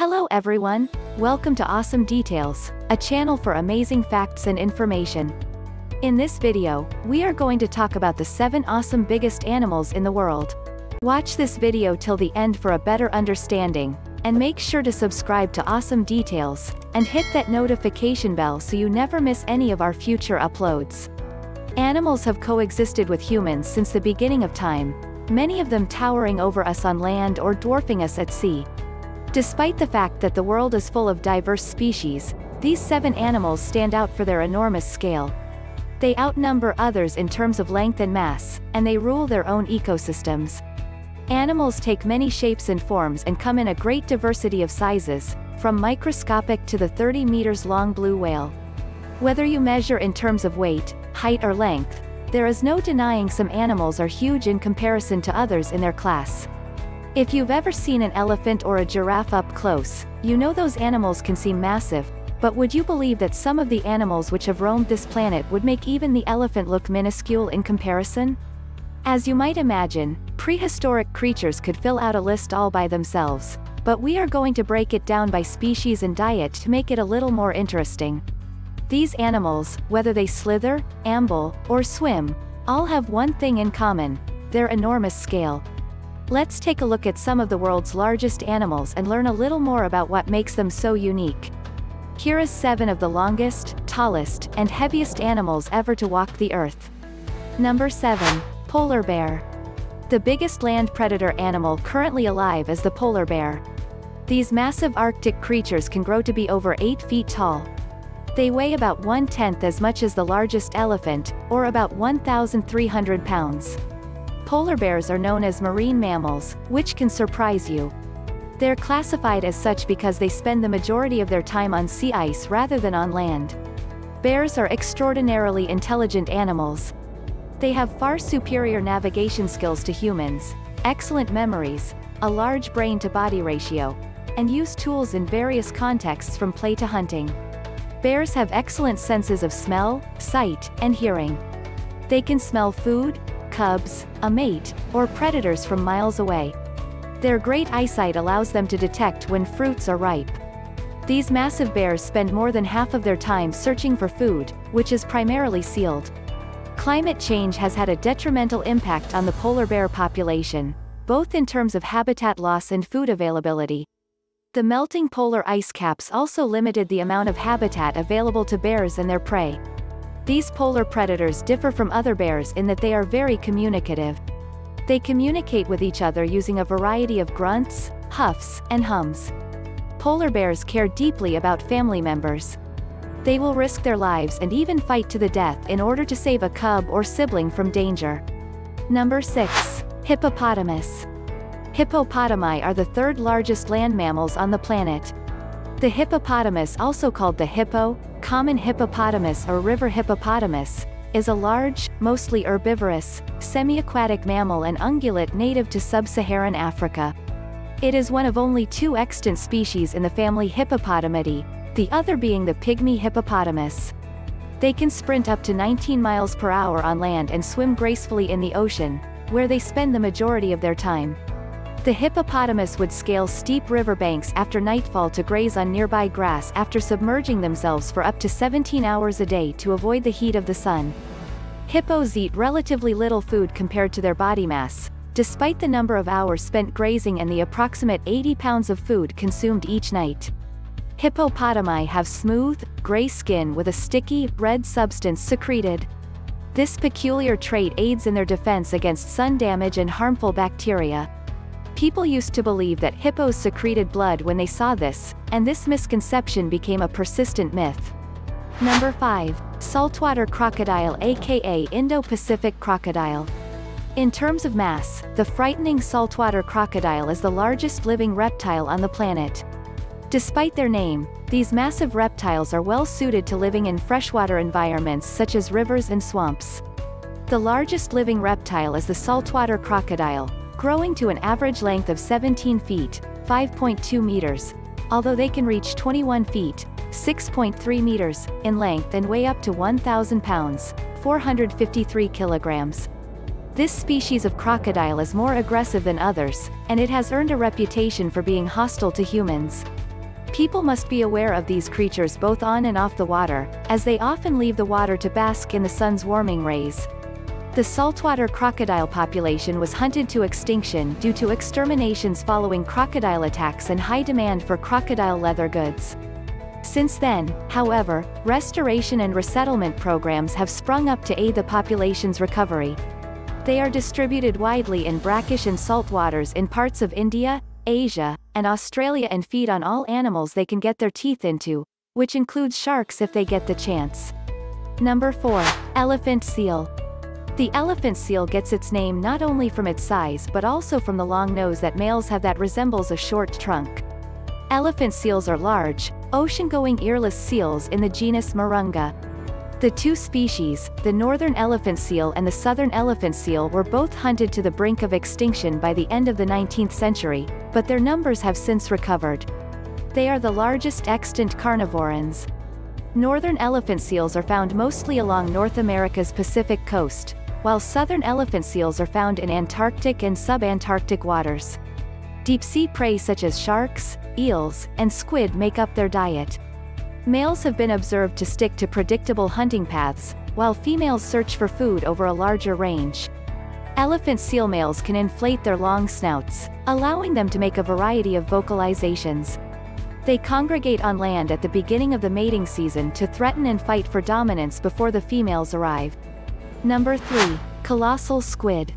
Hello everyone, welcome to Awesome Details, a channel for amazing facts and information. In this video, we are going to talk about the 7 awesome biggest animals in the world. Watch this video till the end for a better understanding, and make sure to subscribe to Awesome Details, and hit that notification bell so you never miss any of our future uploads. Animals have coexisted with humans since the beginning of time, many of them towering over us on land or dwarfing us at sea. Despite the fact that the world is full of diverse species, these 7 animals stand out for their enormous scale. They outnumber others in terms of length and mass, and they rule their own ecosystems. Animals take many shapes and forms and come in a great diversity of sizes, from microscopic to the 30 meters long blue whale. Whether you measure in terms of weight, height or length, there is no denying some animals are huge in comparison to others in their class. If you've ever seen an elephant or a giraffe up close, you know those animals can seem massive, but would you believe that some of the animals which have roamed this planet would make even the elephant look minuscule in comparison? As you might imagine, prehistoric creatures could fill out a list all by themselves, but we are going to break it down by species and diet to make it a little more interesting. These animals, whether they slither, amble, or swim, all have one thing in common: their enormous scale. Let's take a look at some of the world's largest animals and learn a little more about what makes them so unique. Here is 7 of the longest, tallest, and heaviest animals ever to walk the earth. Number 7. Polar bear. The biggest land predator animal currently alive is the polar bear. These massive Arctic creatures can grow to be over 8 feet tall. They weigh about 1/10 as much as the largest elephant, or about 1,300 pounds. Polar bears are known as marine mammals, which can surprise you. They're classified as such because they spend the majority of their time on sea ice rather than on land. Bears are extraordinarily intelligent animals. They have far superior navigation skills to humans, excellent memories, a large brain-to-body ratio, and use tools in various contexts from play to hunting. Bears have excellent senses of smell, sight, and hearing. They can smell food, cubs, a mate, or predators from miles away. Their great eyesight allows them to detect when fruits are ripe. These massive bears spend more than half of their time searching for food, which is primarily sealed. Climate change has had a detrimental impact on the polar bear population, both in terms of habitat loss and food availability. The melting polar ice caps also limited the amount of habitat available to bears and their prey. These polar predators differ from other bears in that they are very communicative. They communicate with each other using a variety of grunts, huffs, and hums. Polar bears care deeply about family members. They will risk their lives and even fight to the death in order to save a cub or sibling from danger. Number 6. Hippopotamus. Hippopotami are the 3rd largest land mammals on the planet. The hippopotamus, also called the hippo, common hippopotamus or river hippopotamus, is a large, mostly herbivorous, semi-aquatic mammal and ungulate native to sub-Saharan Africa. It is one of only 2 extant species in the family Hippopotamidae, the other being the pygmy hippopotamus. They can sprint up to 19 miles per hour on land and swim gracefully in the ocean, where they spend the majority of their time. The hippopotamus would scale steep riverbanks after nightfall to graze on nearby grass after submerging themselves for up to 17 hours a day to avoid the heat of the sun. Hippos eat relatively little food compared to their body mass, despite the number of hours spent grazing and the approximate 80 pounds of food consumed each night. Hippopotami have smooth, gray skin with a sticky, red substance secreted. This peculiar trait aids in their defense against sun damage and harmful bacteria. People used to believe that hippos secreted blood when they saw this, and this misconception became a persistent myth. Number 5. Saltwater crocodile, aka Indo-Pacific crocodile. In terms of mass, the frightening saltwater crocodile is the largest living reptile on the planet. Despite their name, these massive reptiles are well suited to living in freshwater environments such as rivers and swamps. The largest living reptile is the saltwater crocodile, growing to an average length of 17 feet, 5.2 meters, although they can reach 21 feet, 6.3 meters, in length and weigh up to 1,000 pounds, 453 kilograms. This species of crocodile is more aggressive than others, and it has earned a reputation for being hostile to humans. People must be aware of these creatures both on and off the water, as they often leave the water to bask in the sun's warming rays. The saltwater crocodile population was hunted to extinction due to exterminations following crocodile attacks and high demand for crocodile leather goods. Since then, however, restoration and resettlement programs have sprung up to aid the population's recovery. They are distributed widely in brackish and salt waters in parts of India, Asia, and Australia and feed on all animals they can get their teeth into, which includes sharks if they get the chance. Number 4. Elephant seal. The elephant seal gets its name not only from its size but also from the long nose that males have that resembles a short trunk. Elephant seals are large, ocean-going earless seals in the genus Marunga. The two species, the northern elephant seal and the southern elephant seal, were both hunted to the brink of extinction by the end of the 19th century, but their numbers have since recovered. They are the largest extant carnivorans. Northern elephant seals are found mostly along North America's Pacific coast, while southern elephant seals are found in Antarctic and subantarctic waters. Deep-sea prey such as sharks, eels, and squid make up their diet. Males have been observed to stick to predictable hunting paths, while females search for food over a larger range. Elephant seal males can inflate their long snouts, allowing them to make a variety of vocalizations. They congregate on land at the beginning of the mating season to threaten and fight for dominance before the females arrive. Number 3. Colossal squid.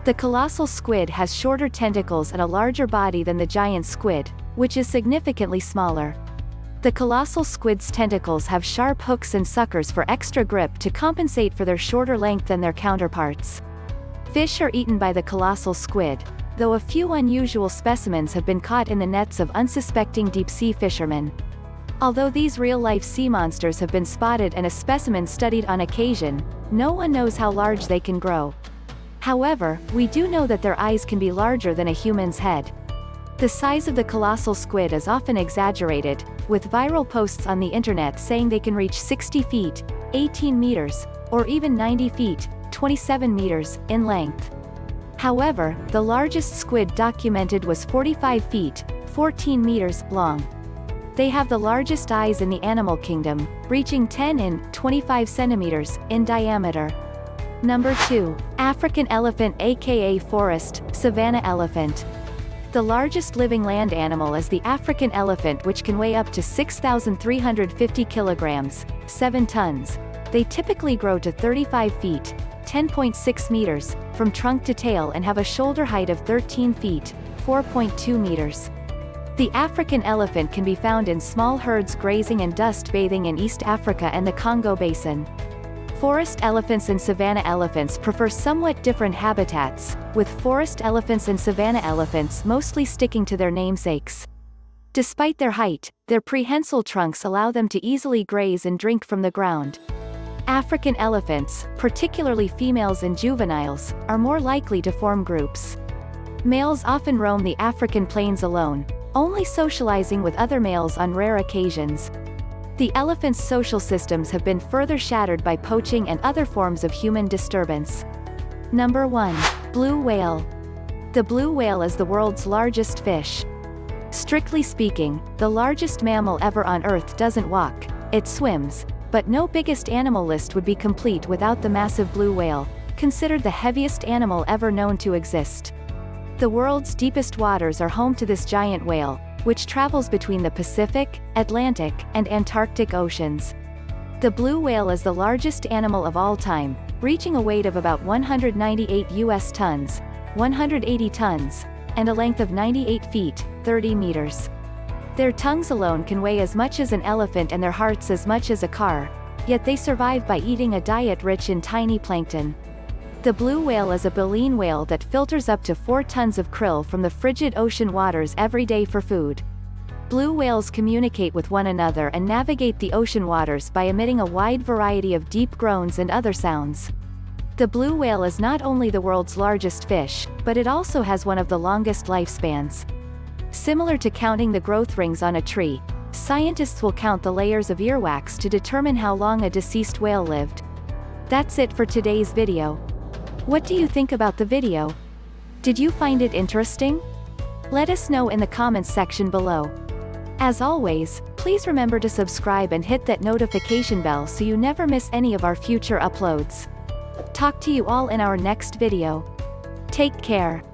The colossal squid has shorter tentacles and a larger body than the giant squid, which is significantly smaller. The colossal squid's tentacles have sharp hooks and suckers for extra grip to compensate for their shorter length than their counterparts. Fish are eaten by the colossal squid, though a few unusual specimens have been caught in the nets of unsuspecting deep-sea fishermen. Although these real-life sea monsters have been spotted and a specimen studied on occasion, no one knows how large they can grow. However, we do know that their eyes can be larger than a human's head. The size of the colossal squid is often exaggerated, with viral posts on the internet saying they can reach 60 feet, 18 meters, or even 90 feet, 27 meters, in length. However, the largest squid documented was 45 feet, 14 meters, long. They have the largest eyes in the animal kingdom, reaching 10 and 25 centimeters in diameter. Number 2. African elephant aka forest, savanna elephant. The largest living land animal is the African elephant, which can weigh up to 6,350 kilograms, 7 tons. They typically grow to 35 feet, 10.6 meters, from trunk to tail and have a shoulder height of 13 feet, 4.2 meters. The African elephant can be found in small herds grazing and dust bathing in East Africa and the Congo Basin. Forest elephants and savanna elephants prefer somewhat different habitats, with forest elephants and savanna elephants mostly sticking to their namesakes. Despite their height, their prehensile trunks allow them to easily graze and drink from the ground. African elephants, particularly females and juveniles, are more likely to form groups. Males often roam the African plains alone, only socializing with other males on rare occasions. The elephant's social systems have been further shattered by poaching and other forms of human disturbance. Number 1. Blue whale. The blue whale is the world's largest fish. Strictly speaking, the largest mammal ever on Earth doesn't walk, it swims, but no biggest animal list would be complete without the massive blue whale, considered the heaviest animal ever known to exist. The world's deepest waters are home to this giant whale, which travels between the Pacific, Atlantic, and Antarctic oceans. The blue whale is the largest animal of all time, reaching a weight of about 198 US tons, 180 tons, and a length of 98 feet, 30 meters. Their tongues alone can weigh as much as an elephant and their hearts as much as a car, yet they survive by eating a diet rich in tiny plankton. The blue whale is a baleen whale that filters up to 4 tons of krill from the frigid ocean waters every day for food. Blue whales communicate with one another and navigate the ocean waters by emitting a wide variety of deep groans and other sounds. The blue whale is not only the world's largest fish, but it also has one of the longest lifespans. Similar to counting the growth rings on a tree, scientists will count the layers of earwax to determine how long a deceased whale lived. That's it for today's video. What do you think about the video? Did you find it interesting? Let us know in the comments section below. As always, please remember to subscribe and hit that notification bell so you never miss any of our future uploads. Talk to you all in our next video. Take care.